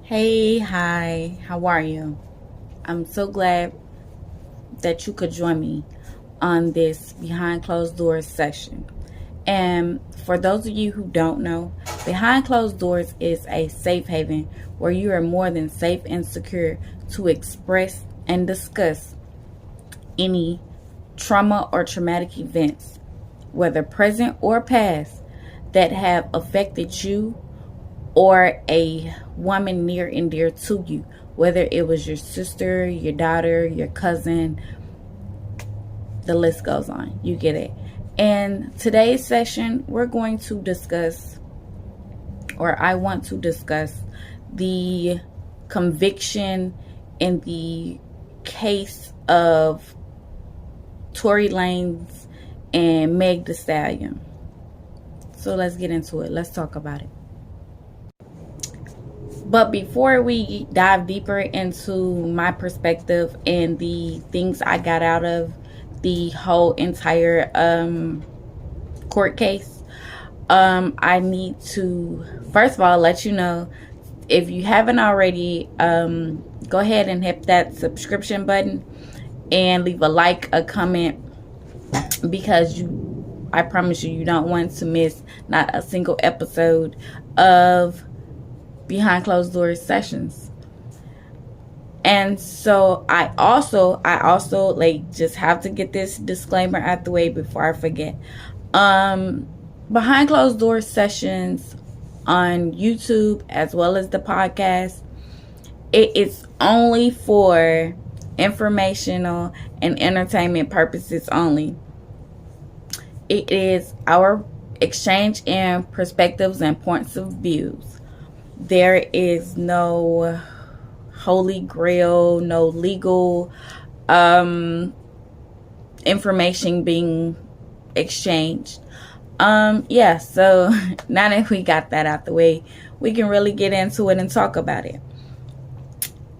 Hey, hi, how are you? I'm so glad that you could join me on this behind closed doors session. And for those of you who don't know, behind closed doors is a safe haven where you are more than safe and secure to express and discuss any trauma or traumatic events, whether present or past, that have affected you or a woman near and dear to you, whether it was your sister, your daughter, your cousin, the list goes on. You get it. In today's session, we're going to discuss, or I want to discuss, the conviction in the case of Tory Lanez and Meg Thee Stallion. So let's get into it. Let's talk about it. But before we dive deeper into my perspective and the things I got out of the whole entire court case, I need to first of all let you know, if you haven't already, go ahead and hit that subscription button and leave a like, a comment, because I promise you don't want to miss not a single episode of behind closed doors sessions. And so I also like just have to get this disclaimer out the way before I forget. Behind closed doors sessions on YouTube as well as the podcast, it is only for informational and entertainment purposes only. It is our exchange in perspectives and points of views. There is no holy grail, no legal information being exchanged. Yeah, so now that we got that out the way, we can really get into it and talk about it.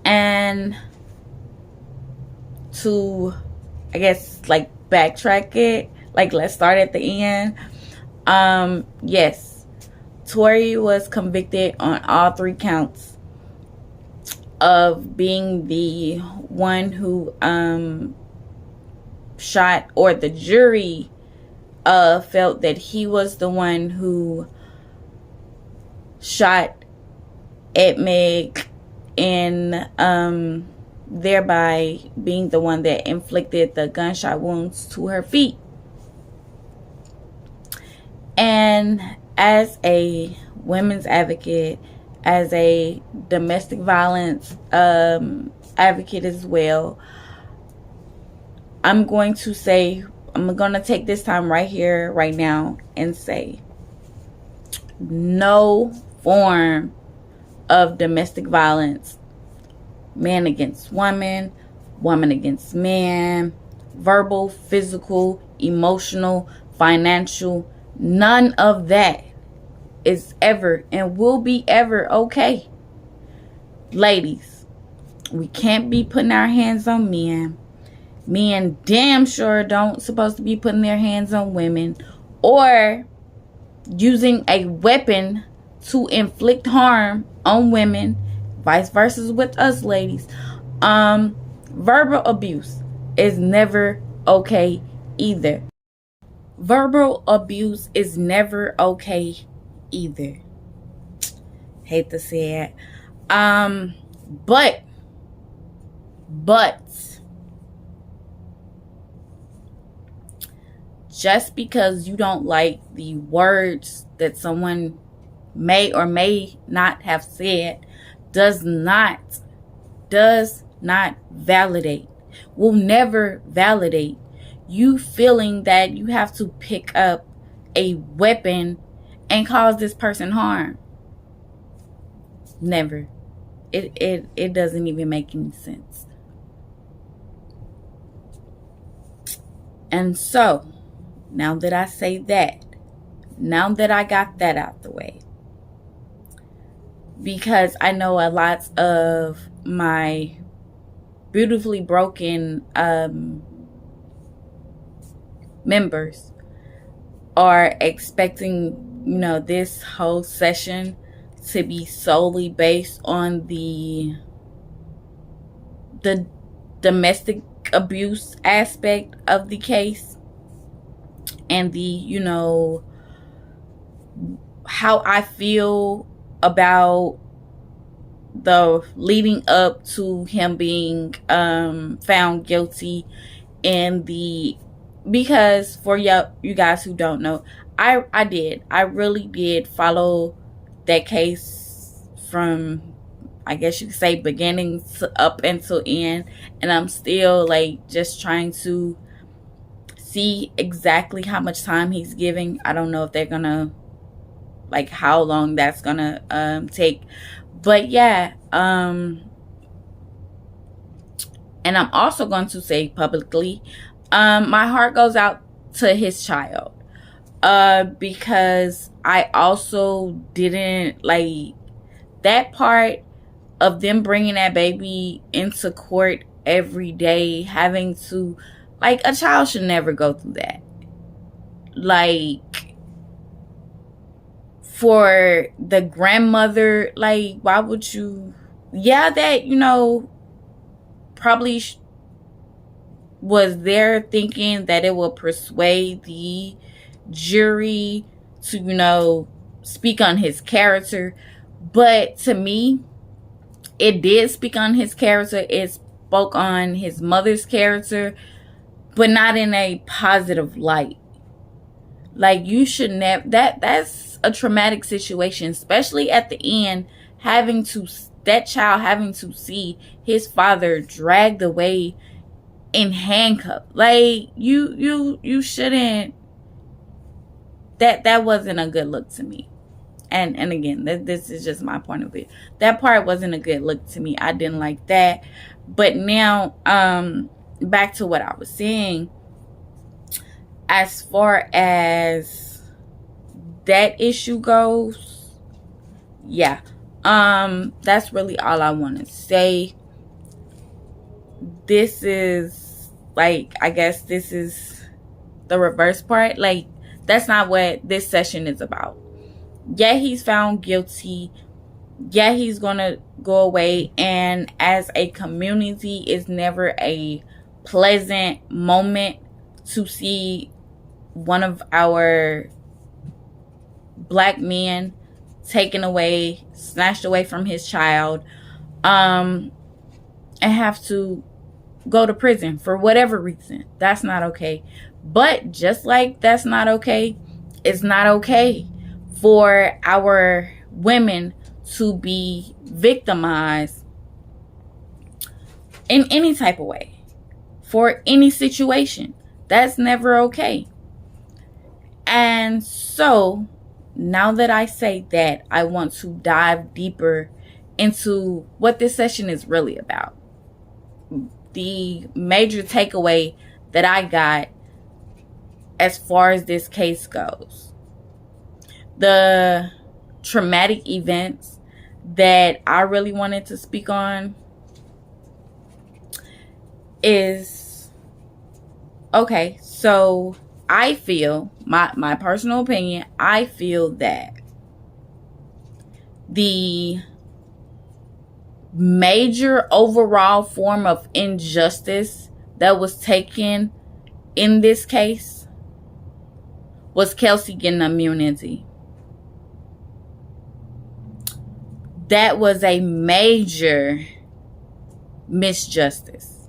And to, I guess, like, backtrack it, like, let's start at the end. Yes, Tory was convicted on all 3 counts of being the one who shot, or the jury felt that he was the one who shot at Meg, and thereby being the one that inflicted the gunshot wounds to her feet. And as a women's advocate, as a domestic violence advocate as well, I'm going to take this time right here, right now, and say no form of domestic violence, man against woman, woman against man, verbal, physical, emotional, financial, none of that is ever and will be ever okay. Ladies, we can't be putting our hands on men. Men damn sure don't supposed to be putting their hands on women or using a weapon to inflict harm on women. Vice versa with us ladies. Verbal abuse is never okay either. Verbal abuse is never okay either. Hate to say it. But just because you don't like the words that someone may or may not have said does not validate, will never validate you feeling that you have to pick up a weapon and cause this person harm. Never. It doesn't even make any sense. And so, now that I say that, now that I got that out the way, because I know a lot of my beautifully broken members are expecting, this whole session to be solely based on the domestic abuse aspect of the case and the, you know, how I feel about the leading up to him being found guilty in the, because for you guys who don't know, I really did follow that case from, I guess you could say, beginning to up until end, and I'm still like just trying to see exactly how much time he's giving. I don't know if they're gonna, like, how long that's gonna take, but yeah, and I'm also going to say publicly, my heart goes out to his child, because I also didn't like that part of them bringing that baby into court every day, having to, like, a child should never go through that. Like, for the grandmother, like, why would you, yeah, that, you know, probably was there thinking that it will persuade the jury to, you know, speak on his character. But to me, it did speak on his character. It spoke on his mother's character, but not in a positive light. Like, you should never, that's a traumatic situation, especially at the end, that child having to see his father dragged away in handcuffs. Like, you shouldn't, that wasn't a good look to me. And again, this is just my point of view. That part wasn't a good look to me. I didn't like that. But now, back to what I was saying. As far as that issue goes, yeah. That's really all I want to say. This is, like, I guess this is the reverse part. Like, that's not what this session is about. Yeah, he's found guilty. Yeah, he's gonna go away. And as a community, it's never a pleasant moment to see one of our black men taken away, snatched away from his child, and have to go to prison for whatever reason. That's not okay. But just like that's not okay, it's not okay for our women to be victimized in any type of way for any situation. That's never okay. And so, now that I say that, I want to dive deeper into what this session is really about. The major takeaway that I got as far as this case goes. The traumatic events that I really wanted to speak on is, okay, so I feel, my personal opinion, I feel that the major overall form of injustice that was taken in this case was Kelsey getting immunity. That was a major misjustice.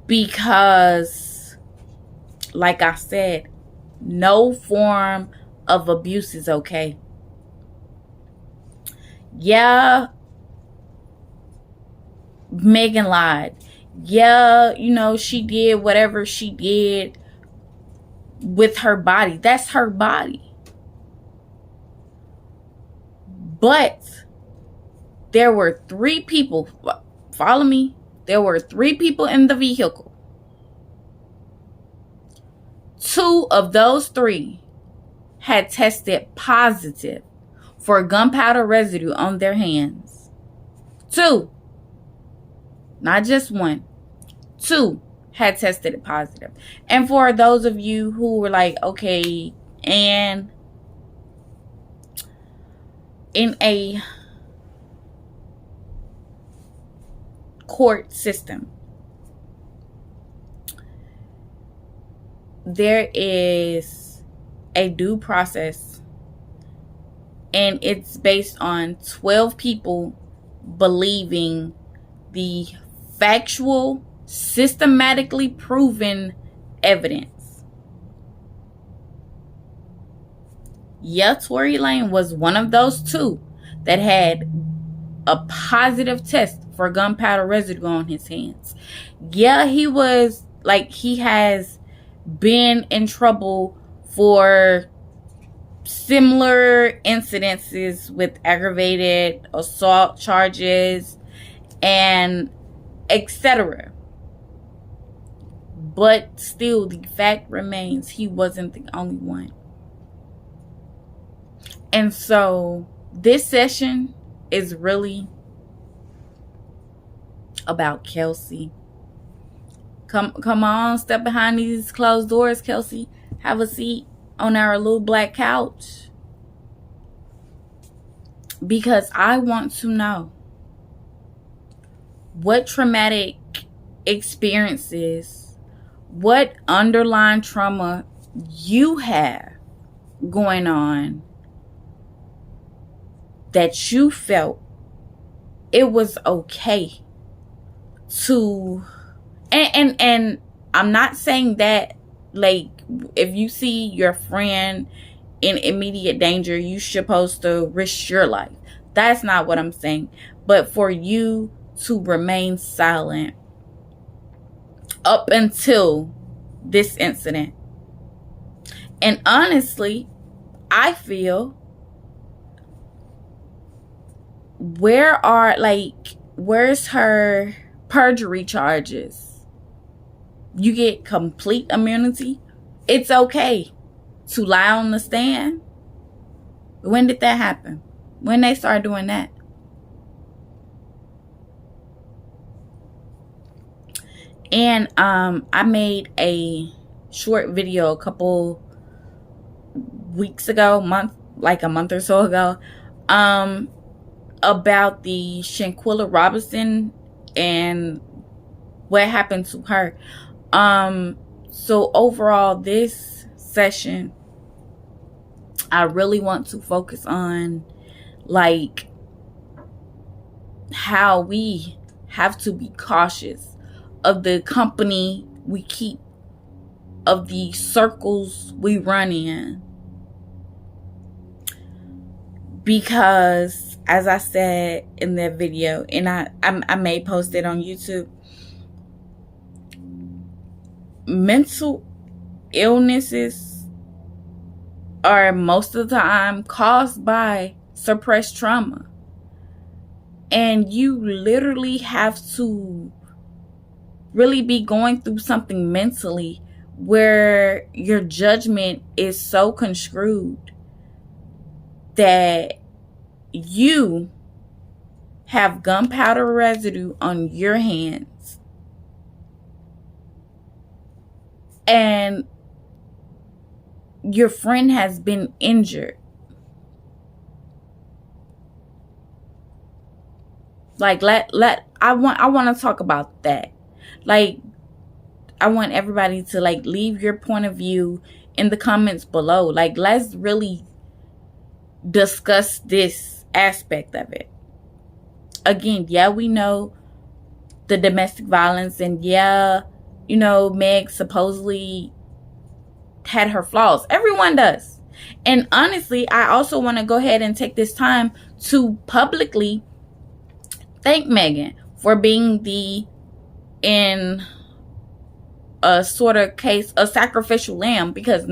Because, like I said, no form of abuse is okay. Yeah, Megan lied. Yeah, you know, she did whatever she did with her body. That's her body. But there were 3 people, follow me, there were 3 people in the vehicle. 2 of those 3 had tested positive for gunpowder residue on their hands. 2, not just 1, 2 had tested it positive. And for those of you who were like, okay, and in a court system, there is a due process, and it's based on 12 people believing the factual, systematically proven evidence. Yeah, Tory Lanez was one of those two that had a positive test for gunpowder residue on his hands. Yeah, he has been in trouble for similar incidences with aggravated assault charges and etc. But still, the fact remains he wasn't the only one. And so this session is really about Kelsey. Come on, step behind these closed doors, Kelsey. Have a seat on our little black couch. Because I want to know what traumatic experiences, what underlying trauma you have going on that you felt it was okay to, and I'm not saying that, like, if you see your friend in immediate danger, you're supposed to risk your life. That's not what I'm saying. But for you to remain silent up until this incident. And honestly, I feel, where's her perjury charges? You get complete immunity. It's okay to lie on the stand. When did that happen? When they started doing that? And I made a short video a couple weeks ago, a month or so ago, about the Shanquilla Robinson and what happened to her. So overall, this session, I really want to focus on, like, how we have to be cautious of the company we keep, of the circles we run in. Because, as I said in that video, and I may post it on YouTube, mental illnesses are most of the time caused by suppressed trauma. And you literally have to really be going through something mentally where your judgment is so construed that you have gunpowder residue on your hands and your friend has been injured. Like, I want to talk about that. Like, I want everybody to, like, leave your point of view in the comments below. Like, let's really discuss this aspect of it. Again, yeah, we know the domestic violence, and yeah, you know, Meg supposedly had her flaws. Everyone does. And honestly, I also want to go ahead and take this time to publicly thank Megan for being in a sort of case, a sacrificial lamb, because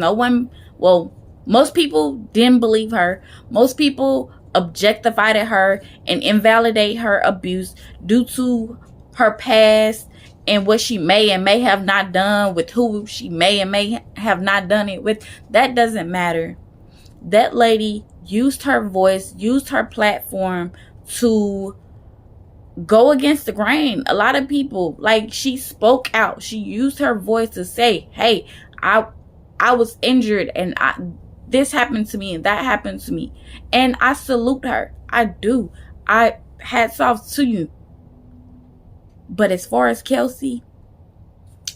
most people didn't believe her. Most people objectified her and invalidate her abuse due to her past and what she may and may have not done with who she may and may have not done it with. That doesn't matter. That lady used her voice, used her platform to go against the grain. A lot of people, like, she spoke out. She used her voice to say, hey, I was injured and this happened to me and that happened to me. And I salute her. I do. Hats off to you. But as far as Kelsey,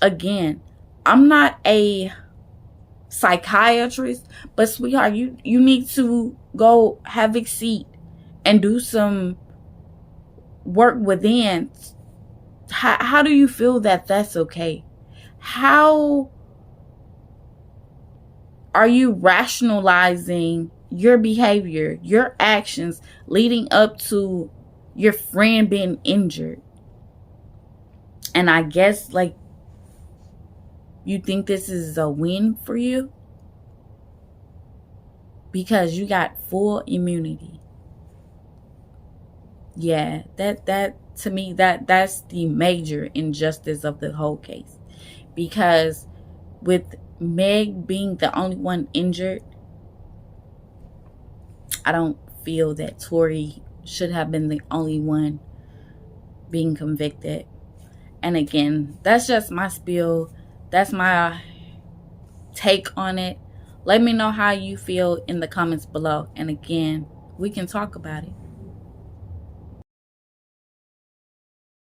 again, I'm not a psychiatrist, but sweetheart, you need to go have a seat and do some work within. How do you feel that that's okay? How are you rationalizing your behavior, your actions leading up to your friend being injured? And I guess, like, you think this is a win for you because you got full immunity. Yeah, that to me, that's the major injustice of the whole case. Because with Meg being the only one injured, I don't feel that Tory should have been the only one being convicted. And again, that's just my spiel. That's my take on it. Let me know how you feel in the comments below. And again, we can talk about it.